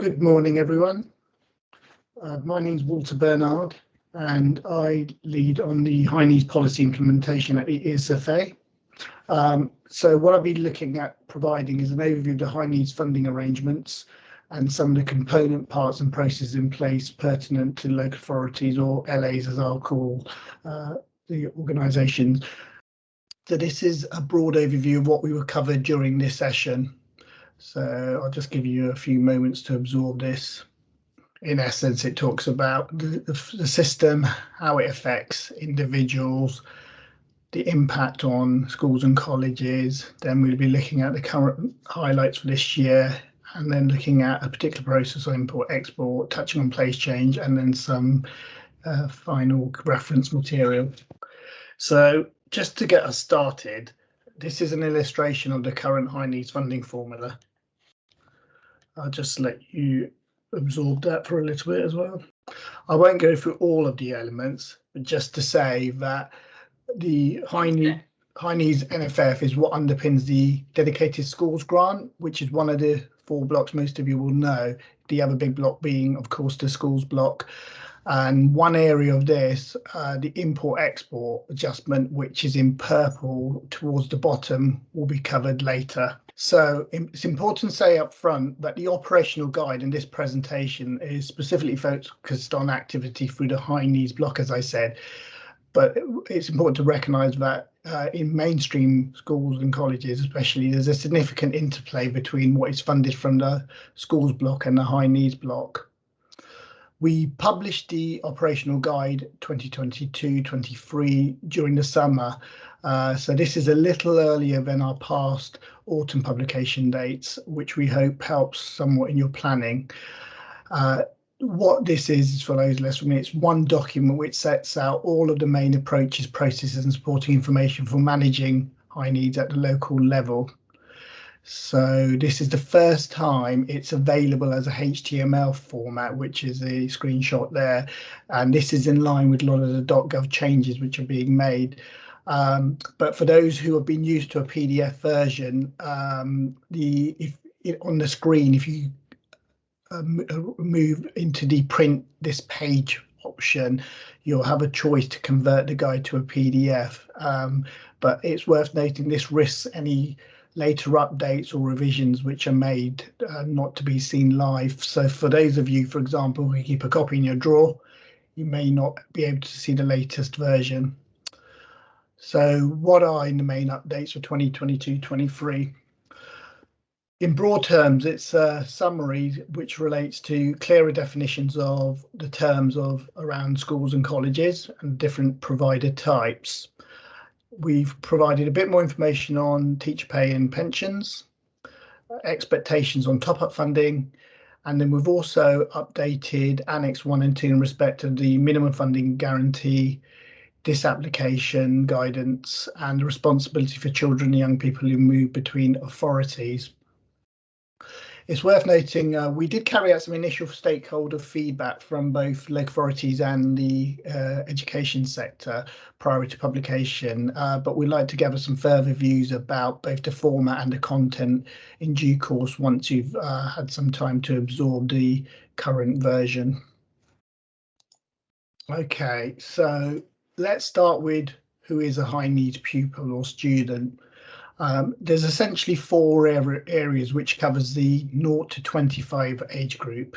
Good morning, everyone. My name is Walter Bernard, and I lead on the high needs policy implementation at the ESFA. So what I'll be looking at providing is an overview of the high needs funding arrangements and some of the component parts and processes in place pertinent to local authorities, or LAs as I'll call the organisations. So this is a broad overview of what we were covered during this session. So I'll just give you a few moments to absorb this. In essence, it talks about the system, how it affects individuals, the impact on schools and colleges. Then we'll be looking at the current highlights for this year, and then looking at a particular process of import, export, touching on place change, and then some final reference material. So just to get us started, this is an illustration of the current high needs funding formula. I'll just let you absorb that for a little bit as well. I won't go through all of the elements, but just to say that the high needs NFF is what underpins the dedicated schools grant, which is one of the 4 blocks most of you will know. The other big block being, of course, the schools block. And one area of this, the import-export adjustment, which is in purple towards the bottom, will be covered later. So it's important to say up front that the operational guide in this presentation is specifically focused on activity through the high needs block, as I said. But it's important to recognise that in mainstream schools and colleges especially, there's a significant interplay between what is funded from the schools block and the high needs block. We published the operational guide 2022-23 during the summer, so this is a little earlier than our past autumn publication dates, which we hope helps somewhat in your planning. What this is for those less familiar, it's one document which sets out all of the main approaches, processes and supporting information for managing high needs at the local level. So this is the first time it's available as a HTML format, which is a screenshot there. And this is in line with a lot of the .gov changes which are being made. But for those who have been used to a PDF version, on the screen, if you move into the print this page option, you'll have a choice to convert the guide to a PDF. But it's worth noting this risks any later updates or revisions which are made not to be seen live. So for those of you, for example, who keep a copy in your drawer, you may not be able to see the latest version. So what are the main updates for 2022-23? In broad terms, it's a summary which relates to clearer definitions of the terms of around schools and colleges and different provider types. We've provided a bit more information on teacher pay and pensions, expectations on top-up funding, and then we've also updated Annex 1 and 2 in respect of the minimum funding guarantee, disapplication guidance, and the responsibility for children and young people who move between authorities. It's worth noting we did carry out some initial stakeholder feedback from both local authorities and the education sector prior to publication, but we'd like to gather some further views about both the format and the content in due course once you've had some time to absorb the current version. Okay, so let's start with who is a high needs pupil or student. There's essentially 4 areas which covers the 0 to 25 age group.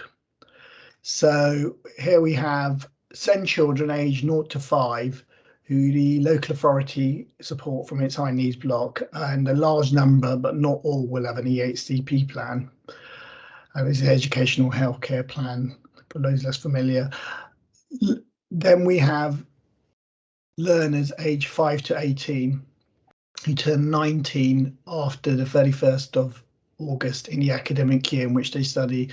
So here we have SEND children aged 0 to 5 who the local authority support from its high needs block, and a large number but not all will have an EHCP plan. This is an educational healthcare plan for those less familiar. Then we have learners aged 5 to 18 who turn 19 after the 31st of August in the academic year in which they study.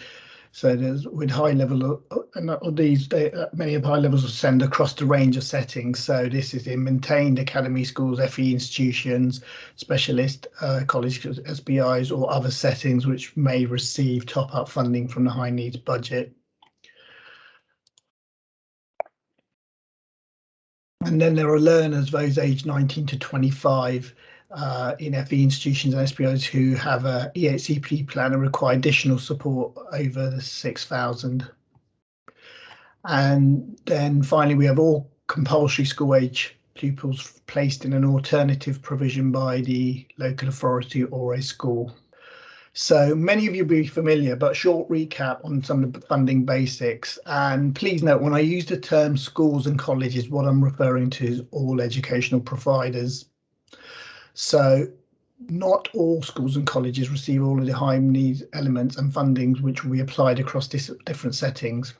So there's with high level of these, many of high levels of SEND across the range of settings. So this is in maintained academy schools, FE institutions, specialist colleges, SBIs, or other settings which may receive top-up funding from the high needs budget. And then there are learners, those aged 19 to 25, in FE institutions and SPOs who have a EHCP plan and require additional support over the 6,000. And then finally, we have all compulsory school age pupils placed in an alternative provision by the local authority or a school. So many of you will be familiar, but short recap on some of the funding basics. And please note, when I use the term schools and colleges, what I'm referring to is all educational providers. So not all schools and colleges receive all of the high needs elements and fundings which will be applied across different settings.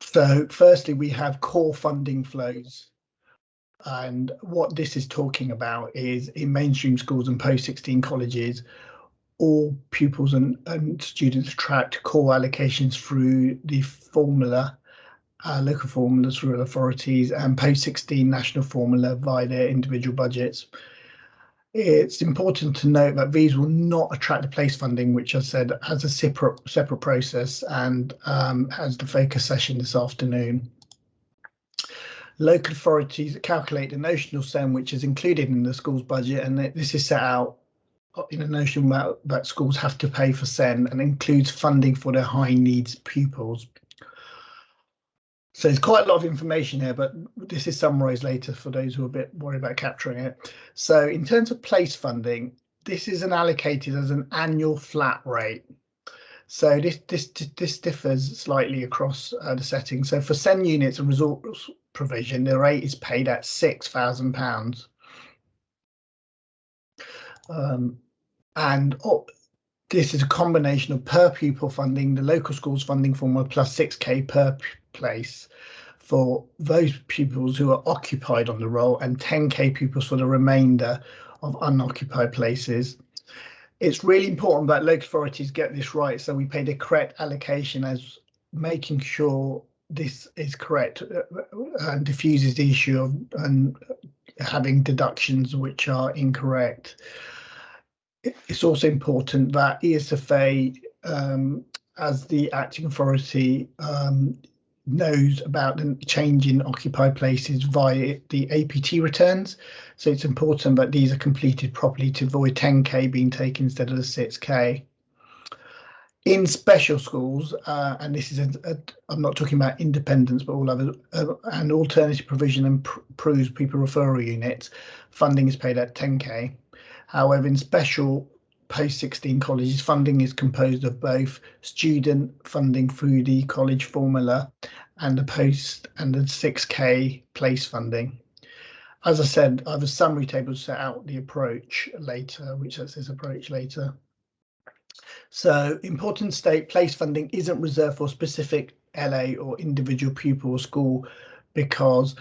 So firstly, we have core funding flows. And what this is talking about is in mainstream schools and post-16 colleges, all pupils and students attract core allocations through the formula, local formulas through authorities, and post-16 national formula via their individual budgets. It's important to note that these will not attract the place funding, which I said has a separate process and has the focus session this afternoon. Local authorities calculate the notional SEN, which is included in the school's budget, and this is set out in a notional amount that schools have to pay for SEN and includes funding for their high needs pupils. So there's quite a lot of information here, but this is summarised later for those who are a bit worried about capturing it. So in terms of place funding, this is allocated as an annual flat rate. So this differs slightly across the settings. So for SEN units and resource provision, the rate is paid at £6,000. This is a combination of per pupil funding, the local schools funding formula plus 6k per place for those pupils who are occupied on the roll and 10k pupils for the remainder of unoccupied places. It's really important that local authorities get this right, so we pay the correct allocation as making sure this is correct and diffuses the issue of having deductions which are incorrect. It's also important that ESFA, as the acting authority, knows about the change in occupied places via the APT returns. So it's important that these are completed properly to avoid 10k being taken instead of the 6k. In special schools, and this is I'm not talking about independents, but all other and alternative provision and PRU's pupil referral units, funding is paid at 10k. However, in special post-16 colleges, funding is composed of both student funding through the college formula and the 6k place funding. As I said, I have a summary table to set out the approach later, which says this approach later. So important state place funding isn't reserved for specific LA or individual pupil or school because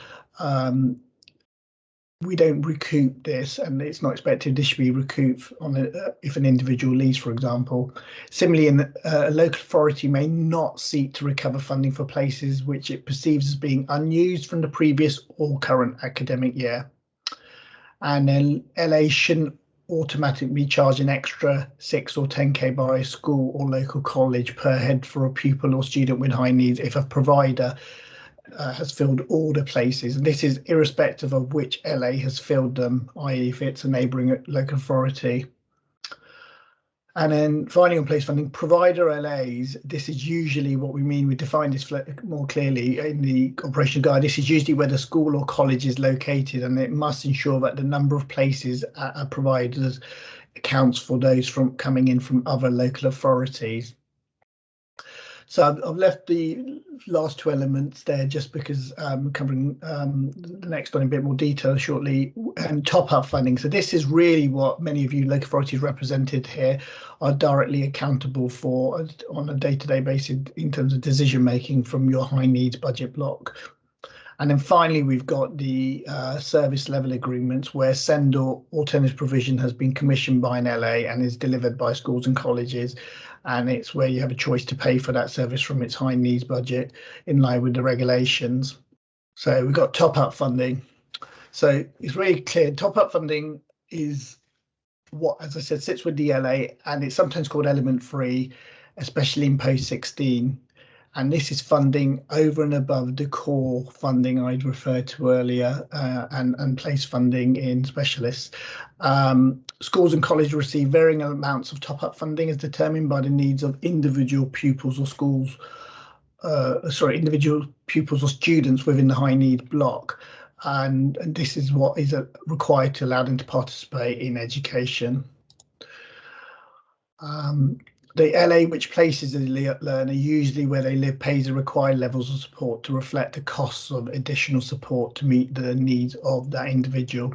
we don't recoup this, and it's not expected this should be recouped on if an individual leaves, for example. Similarly, a local authority may not seek to recover funding for places which it perceives as being unused from the previous or current academic year. And then LA shouldn't automatically charge an extra 6 or 10k by a school or local college per head for a pupil or student with high needs if a provider has filled all the places, and this is irrespective of which LA has filled them, i.e. if it's a neighbouring local authority. And then finally on place funding, provider LAs, this is usually what we mean, we define this more clearly in the operation guide. This is usually where the school or college is located, and it must ensure that the number of places providers accounts for those from coming in from other local authorities. So I've left the last two elements there just because I'm covering the next one in a bit more detail shortly, and top-up funding. So this is really what many of you local authorities represented here are directly accountable for on a day-to-day basis in terms of decision making from your high needs budget block. And then finally, we've got the service level agreements where SEND or alternative provision has been commissioned by an LA and is delivered by schools and colleges. And it's where you have a choice to pay for that service from its high needs budget in line with the regulations. So we've got top up funding. So it's really clear. Top up funding is what, as I said, sits with the LA, and it's sometimes called element 3, especially in post 16. And this is funding over and above the core funding I'd referred to earlier, and place funding in specialists. Schools and colleges receive varying amounts of top-up funding as determined by the needs of individual pupils or schools, individual pupils or students within the high need block. And this is what is required to allow them to participate in education. The LA which places the learner, usually where they live, pays the required levels of support to reflect the costs of additional support to meet the needs of that individual.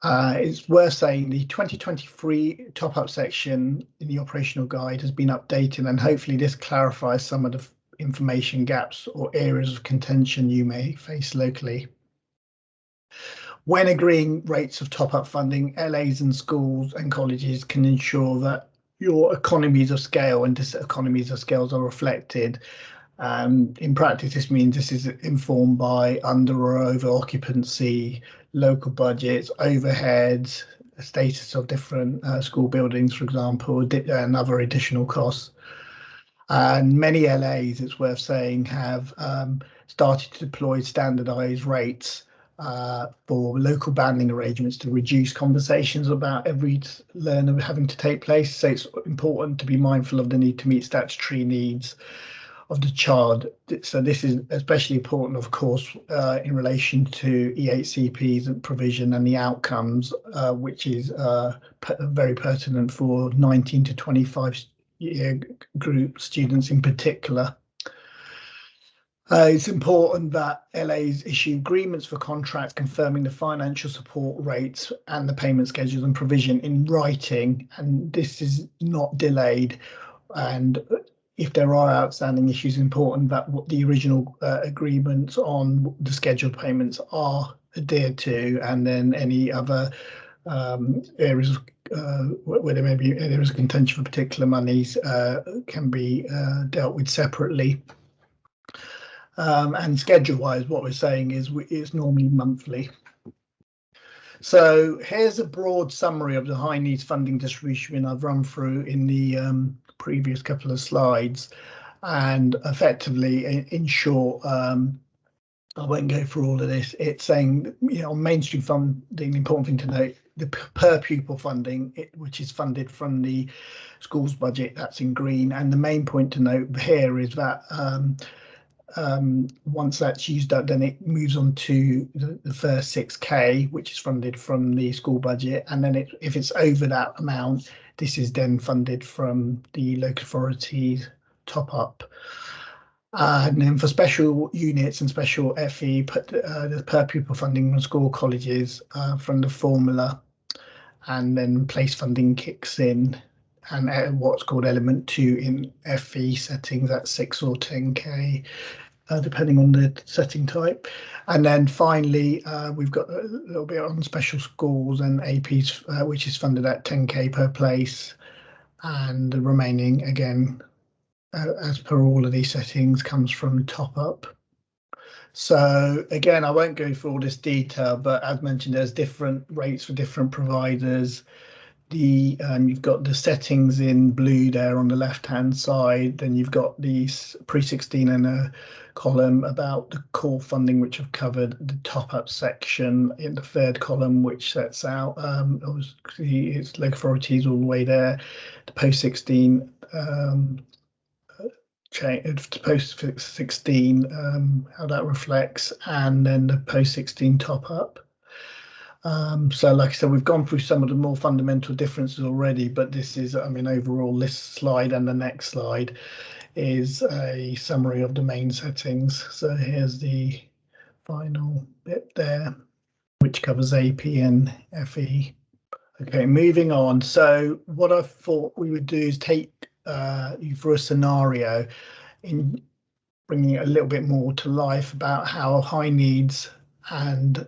It's worth saying the 2023 top-up section in the operational guide has been updated, and hopefully this clarifies some of the information gaps or areas of contention you may face locally. When agreeing rates of top-up funding, LAs and schools and colleges can ensure that your economies of scale and diseconomies of scales are reflected. In practice, this means this is informed by under or over occupancy, local budgets, overheads, status of different school buildings, for example, and other additional costs. And many LAs, it's worth saying, have started to deploy standardised rates for local banding arrangements to reduce conversations about every learner having to take place. So it's important to be mindful of the need to meet statutory needs of the child. So this is especially important, of course, in relation to EHCPs and provision and the outcomes, which is very pertinent for 19 to 25 year group students in particular. It's important that LAs issue agreements for contracts confirming the financial support rates and the payment schedules and provision in writing, and this is not delayed. And if there are outstanding issues, important that what the original agreements on the scheduled payments are adhered to, and then any other areas where there may be areas of contention for particular monies can be dealt with separately. And schedule-wise, what we're saying is it's normally monthly. So here's a broad summary of the high needs funding distribution I've run through in the previous couple of slides. And effectively, in short, I won't go through all of this. It's saying, mainstream funding, the important thing to note, the per pupil funding, which is funded from the school's budget, that's in green. And the main point to note here is that once that's used up, then it moves on to the first 6K, which is funded from the school budget. And then if it's over that amount, this is then funded from the local authorities top up. And then for special units and special FE, the per pupil funding from school colleges from the formula, and then place funding kicks in, and what's called element 2 in FE settings at 6 or 10K. Depending on the setting type. And then finally, we've got a little bit on special schools and APs, which is funded at 10K per place. And the remaining, again, as per all of these settings, comes from top up. So again, I won't go through all this detail, but as mentioned, there's different rates for different providers. You've got the settings in blue there on the left hand side, then you've got these pre-16 and a column about the core funding, which I've covered, the top up section in the third column, which sets out it's local authorities all the way there, the post-16 post-16 how that reflects, and then the post-16 top up. So like I said, we've gone through some of the more fundamental differences already, but this is, overall this slide and the next slide is a summary of the main settings. So here's the final bit there, which covers AP and FE. Okay, moving on. So what I thought we would do is take you through a scenario in bringing it a little bit more to life about how high needs and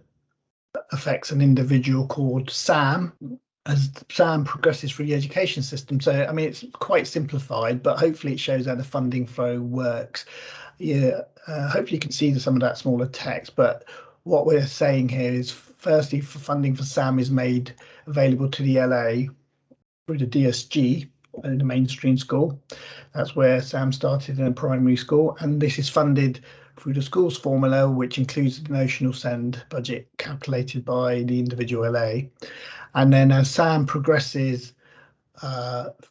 affects an individual called Sam as Sam progresses through the education system. So it's quite simplified, but hopefully it shows how the funding flow works. Hopefully you can see some of that smaller text, but what we're saying here is firstly, for funding for Sam is made available to the LA through the DSG in a mainstream school. That's where Sam started in a primary school, and this is funded through the school's formula, which includes the notional send budget calculated by the individual LA. And then as Sam progresses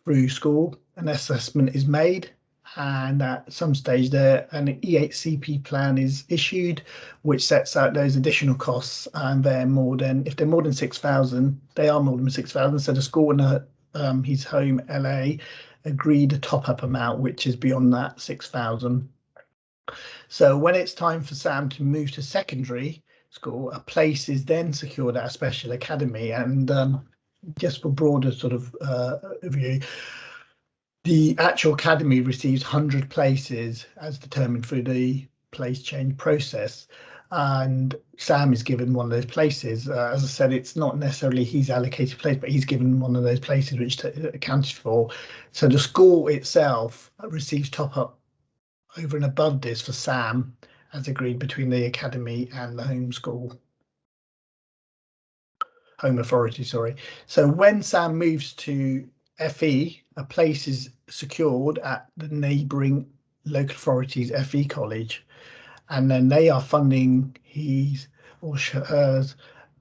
through school, an assessment is made, and at some stage there an EHCP plan is issued, which sets out those additional costs, and they're more than, if they're more than 6,000, they are more than 6,000. So the school and his home LA agreed a top-up amount which is beyond that 6,000. So when it's time for Sam to move to secondary school, a place is then secured at a special academy. And just for broader sort of view, the actual academy receives 100 places as determined through the place change process. And Sam is given one of those places. As I said, it's not necessarily his allocated place, but he's given one of those places which accounted for. So the school itself receives top up over and above this for Sam, as agreed between the academy and the home authority, sorry. So when Sam moves to FE, a place is secured at the neighbouring local authority's FE college, and then they are funding his or her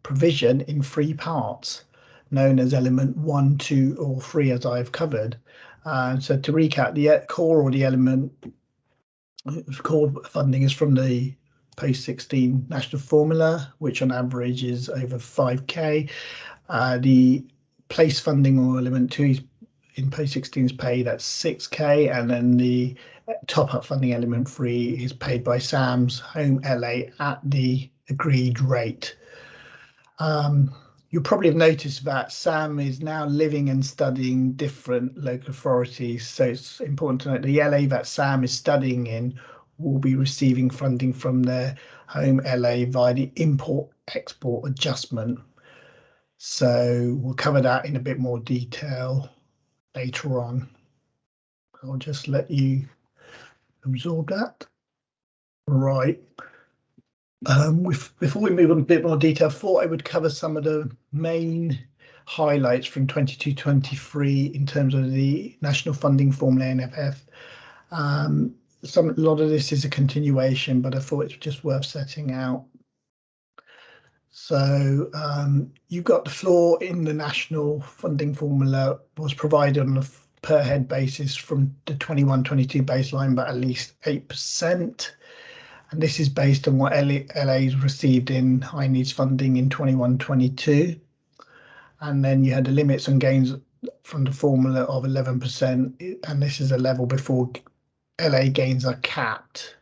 provision in 3 parts, known as element 1, 2 or 3, as I've covered. So to recap, the core or the element core funding is from the post-16 national formula, which on average is over 5k. The place funding or element 2 is in post-16 is paid at 6k, and then the top-up funding element 3 is paid by Sam's home LA at the agreed rate. You'll probably have noticed that Sam is now living and studying different local authorities, so it's important to note the LA that Sam is studying in will be receiving funding from their home LA via the import-export adjustment. So we'll cover that in a bit more detail later on. I'll just let you absorb that. Right. Before we move on a bit more detail, I thought I would cover some of the main highlights from 22-23 in terms of the national funding formula NFF. A lot of this is a continuation, but I thought it's just worth setting out. So you've got the floor in the national funding formula was provided on a per head basis from the 21-22 baseline, but at least 8%. And this is based on what LA's received in high needs funding in 21-22. And then you had the limits on gains from the formula of 11%, and this is a level before LA gains are capped.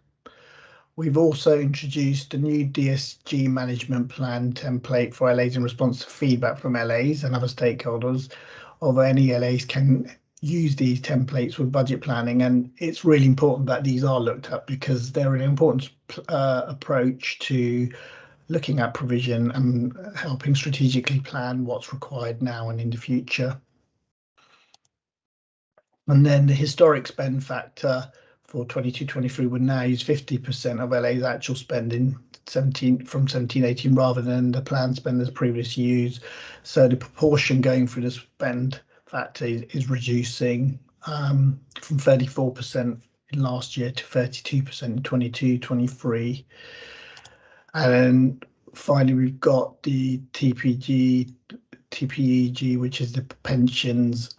We've also introduced a new DSG management plan template for LAs in response to feedback from LAs and other stakeholders of any LAs can use these templates with budget planning, and it's really important that these are looked at because they're an important approach to looking at provision and helping strategically plan what's required now and in the future. And then the historic spend factor for 22-23 would now use 50% of LA's actual spend in from 17-18 rather than the planned spend as previously used. So the proportion going through the spend factor is reducing from 34% in last year to 32% in 22-23. And then finally, we've got the TPEG, which is the pensions,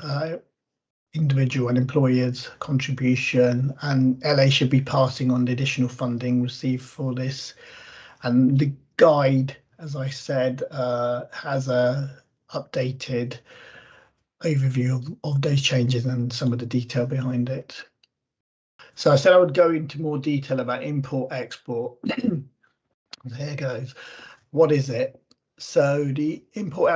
individual and employers contribution, and LA should be passing on the additional funding received for this. And the guide, as I said, has a updated overview of those changes and some of the detail behind it. So I said I would go into more detail about import export. There goes. What is it? So the import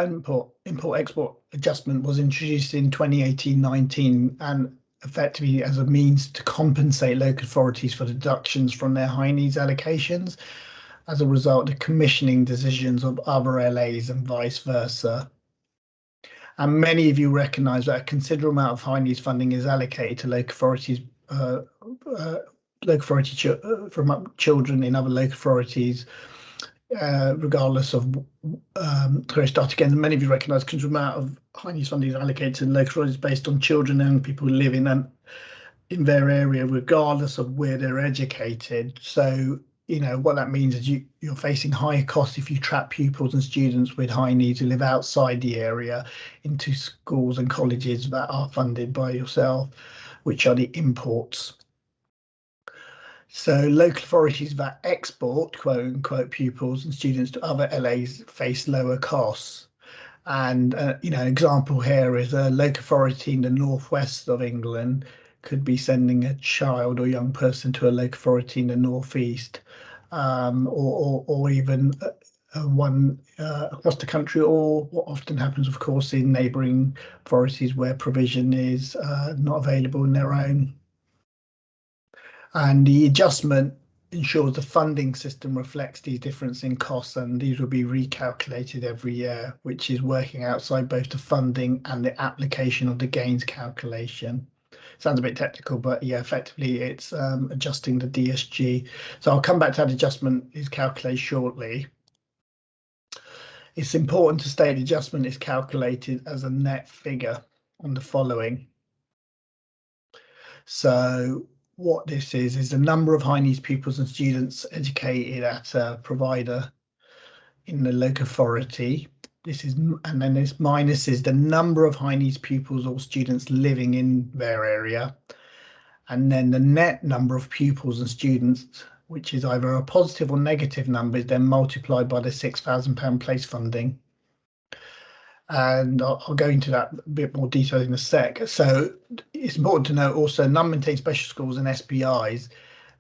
export adjustment was introduced in 2018-19 and effectively as a means to compensate local authorities for deductions from their high needs allocations as a result of commissioning decisions of other LAs and vice versa. And many of you recognise that a considerable amount of high needs funding is allocated to local authorities, from children in other local authorities regardless of sorry, start again. Many of you recognise considerable amount of high needs funding is allocated to local authorities based on children and people who live in their area, regardless of where they're educated. So, you know, what that means is you're facing higher costs if you trap pupils and students with high needs who live outside the area into schools and colleges that are funded by yourself, which are the imports. So local authorities that export, quote unquote, pupils and students to other LAs face lower costs. And, you know, an example here is a local authority in the northwest of England could be sending a child or young person to a local authority in the northeast, or even one across the country, or what often happens, of course, in neighbouring authorities where provision is not available in their own. And the adjustment ensures the funding system reflects these differences in costs, and these will be recalculated every year, which is working outside both the funding and the application of the gains calculation. Sounds a bit technical, but yeah, effectively it's adjusting the DSG. So I'll come back to how the adjustment is calculated shortly. It's important to state the adjustment is calculated as a net figure on the following. So what this is the number of high needs pupils and students educated at a provider in the local authority. This is, and then this minus is the number of high needs pupils or students living in their area. And then the net number of pupils and students, which is either a positive or negative number, is then multiplied by the £6,000 place funding. And I'll go into that a bit more detail in a sec. So it's important to note also non-maintained special schools and SPIs,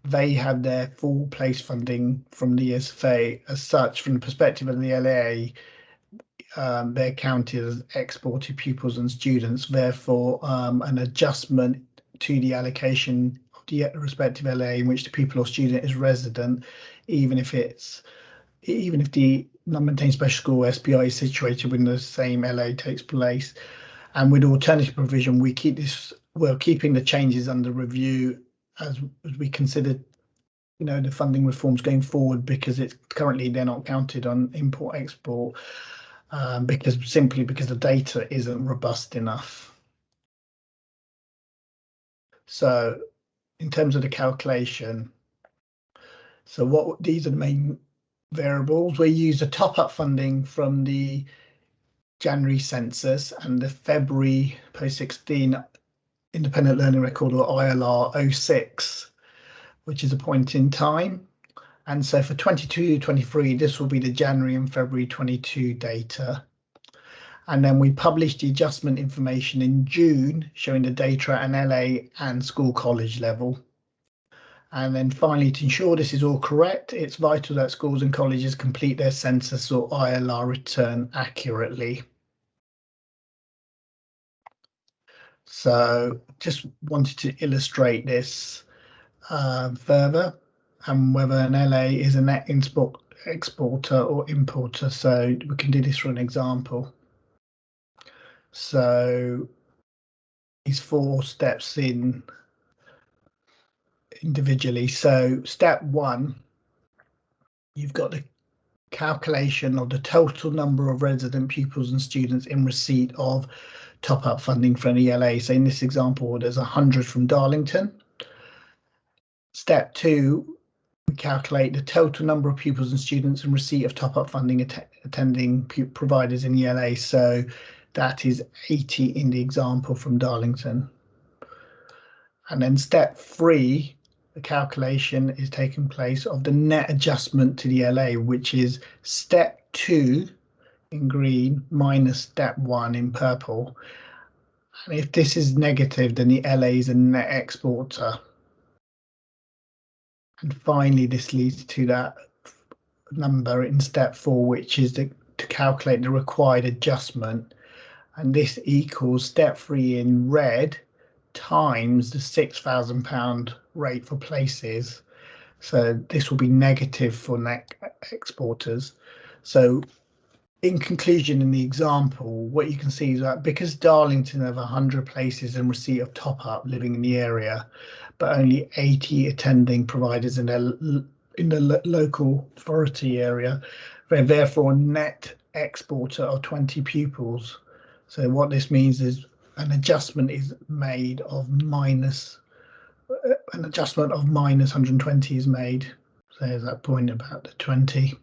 they have their full place funding from the ESFA. As such, from the perspective of the LA, they're counted as exported pupils and students. Therefore, an adjustment to the allocation of the respective LA in which the pupil or student is resident, even if the non-maintained special school SPI is situated within the same LA takes place. And with alternative provision, we're keeping the changes under review as we consider, you know, the funding reforms going forward, because it's currently they're not counted on import export, because the data isn't robust enough. So in terms of the calculation, so what these are the main variables. We use the top-up funding from the January census and the February post-16 independent learning record, or ILR 06, which is a point in time. And so for 22-23, this will be the January and February 22 data. And then we published the adjustment information in June, showing the data at an LA and school college level. And then finally, to ensure this is all correct, it's vital that schools and colleges complete their census or ILR return accurately. So just wanted to illustrate this further, and whether an LA is a net exporter or importer. So we can do this for an example. So these 4 steps individually. So step 1, you've got the calculation of the total number of resident pupils and students in receipt of top-up funding from the LA. So in this example, there's 100 from Darlington. Step 2, we calculate the total number of pupils and students in receipt of top-up funding attending providers in the LA. So that is 80 in the example from Darlington. And then step 3, the calculation is taking place of the net adjustment to the LA, which is step 2 in green minus step 1 in purple. And if this is negative, then the LA is a net exporter. And finally, this leads to that number in step 4, which is to calculate the required adjustment. And this equals step 3 in red times the £6,000 rate for places. So this will be negative for net exporters. So in conclusion, in the example, what you can see is that because Darlington have 100 places in receipt of top-up living in the area, but only 80 attending providers in their in the local authority area. They're therefore a net exporter of 20 pupils. So what this means is an adjustment is made of minus 120 is made. So there's that point about the 20.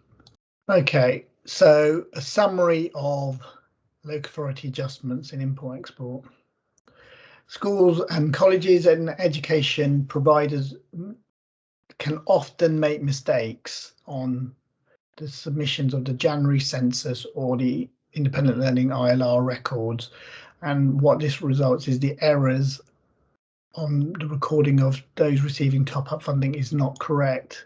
Okay, so a summary of local authority adjustments in import-export. Schools and colleges and education providers can often make mistakes on the submissions of the January census or the independent learning ILR records, and what this results is the errors on the recording of those receiving top-up funding is not correct.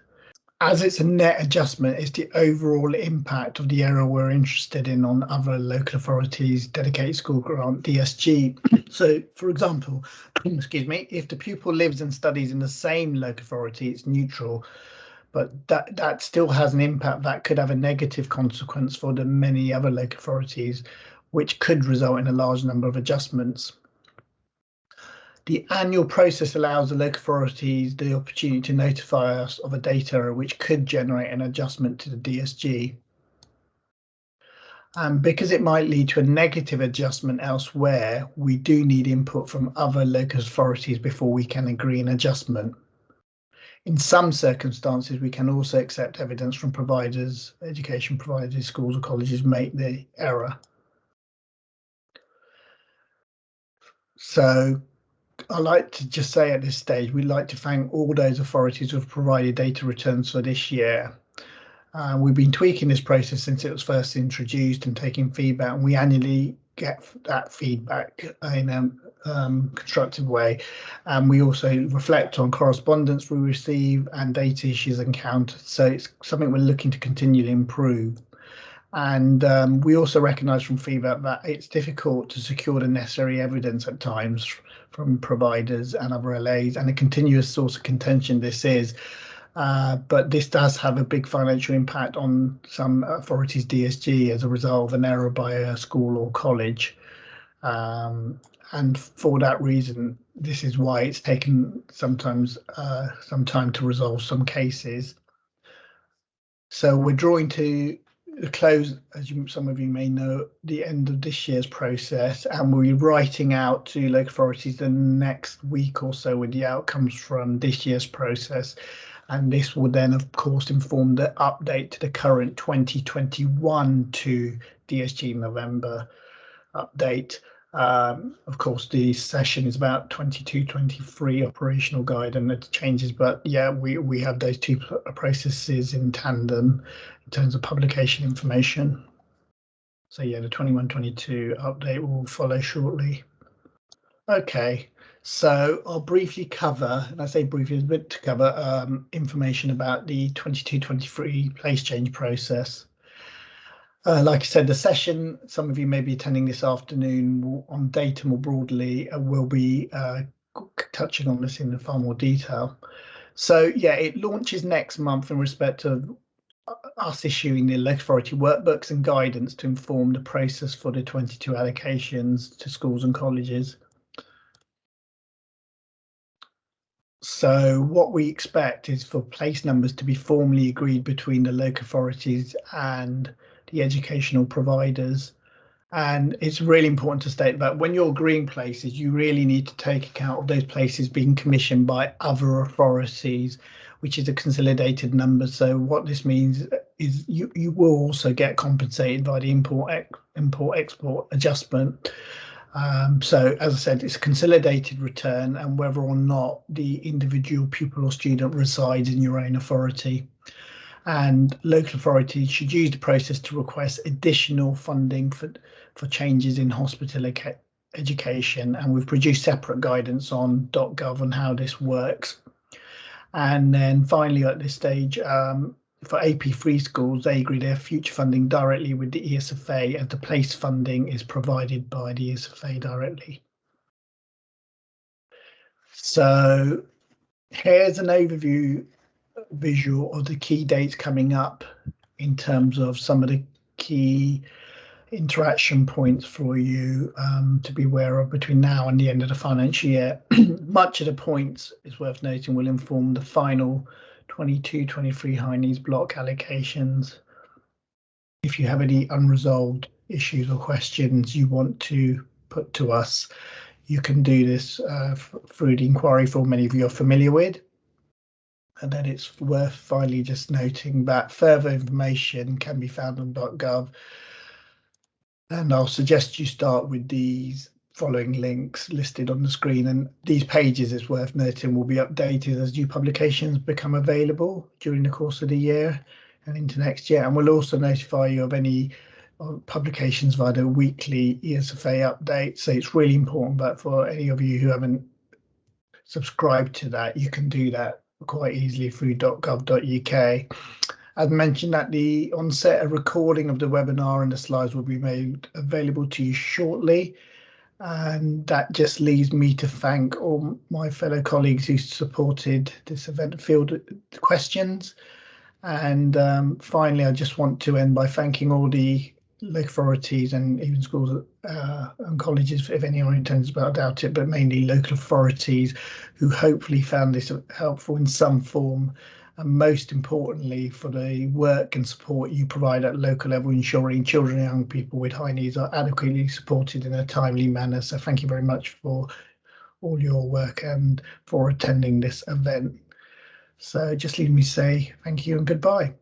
As it's a net adjustment, it's the overall impact of the error we're interested in on other local authorities, dedicated school grant, DSG. So, for example, excuse me, if the pupil lives and studies in the same local authority, it's neutral, but that still has an impact that could have a negative consequence for the many other local authorities, which could result in a large number of adjustments. The annual process allows the local authorities the opportunity to notify us of a data error which could generate an adjustment to the DSG. And because it might lead to a negative adjustment elsewhere, we do need input from other local authorities before we can agree an adjustment. In some circumstances, we can also accept evidence from providers, education providers, schools or colleges make the error. So I like to just say at this stage, we'd like to thank all those authorities who have provided data returns for this year. We've been tweaking this process since it was first introduced and taking feedback, and we annually get that feedback in a constructive way. And we also reflect on correspondence we receive and data issues encountered. So it's something we're looking to continually improve. And we also recognise from feedback that it's difficult to secure the necessary evidence at times from providers and other LAs, and a continuous source of contention this is. But this does have a big financial impact on some authorities' DSG as a result of an error by a school or college. And for that reason, this is why it's taken sometimes some time to resolve some cases. So we're drawing to a close, as some of you may know, the end of this year's process, and we'll be writing out to local authorities the next week or so with the outcomes from this year's process. And this will then, of course, inform the update to the current 2021 to DSG November update. Of course, the session is about 22-23 operational guide and it changes, but yeah, we have those two processes in tandem in terms of publication information. So yeah, the 21-22 update will follow shortly. Okay, so I'll briefly cover, and I say briefly, a bit to cover information about the 22-23 place change process. Like I said, the session, some of you may be attending this afternoon on data more broadly, will be touching on this in far more detail. So yeah, it launches next month in respect of us issuing the local authority workbooks and guidance to inform the process for the 22 allocations to schools and colleges. So what we expect is for place numbers to be formally agreed between the local authorities and the educational providers. And it's really important to state that when you're agreeing places, you really need to take account of those places being commissioned by other authorities, which is a consolidated number. So what this means is you will also get compensated by the import-export adjustment. So as I said, it's a consolidated return, and whether or not the individual pupil or student resides in your own authority. And local authorities should use the process to request additional funding for changes in hospital education, and we've produced separate guidance on .gov on how this works. And then finally, at this stage, for AP3 schools, they agree their future funding directly with the ESFA, as the place funding is provided by the ESFA directly. So here's an overview visual of the key dates coming up in terms of some of the key interaction points for you to be aware of between now and the end of the financial year. Much of the points, is worth noting, will inform the final 22-23 high needs block allocations. If you have any unresolved issues or questions you want to put to us, you can do this through the inquiry form many of you are familiar with. And then it's worth finally just noting that further information can be found on .gov. And I'll suggest you start with these following links listed on the screen, and these pages, it's worth noting, will be updated as new publications become available during the course of the year and into next year, and we'll also notify you of any publications via the weekly ESFA update. So it's really important that for any of you who haven't subscribed to that, you can do that quite easily through .gov.uk. As mentioned at the onset, a recording of the webinar and the slides will be made available to you shortly. And that just leaves me to thank all my fellow colleagues who supported this event, fielded questions. And finally, I just want to end by thanking all the local authorities and even schools and colleges, if any are intended, but I doubt it, but mainly local authorities who hopefully found this helpful in some form. And most importantly, for the work and support you provide at local level, ensuring children and young people with high needs are adequately supported in a timely manner. So thank you very much for all your work and for attending this event. So just leave me say thank you and goodbye.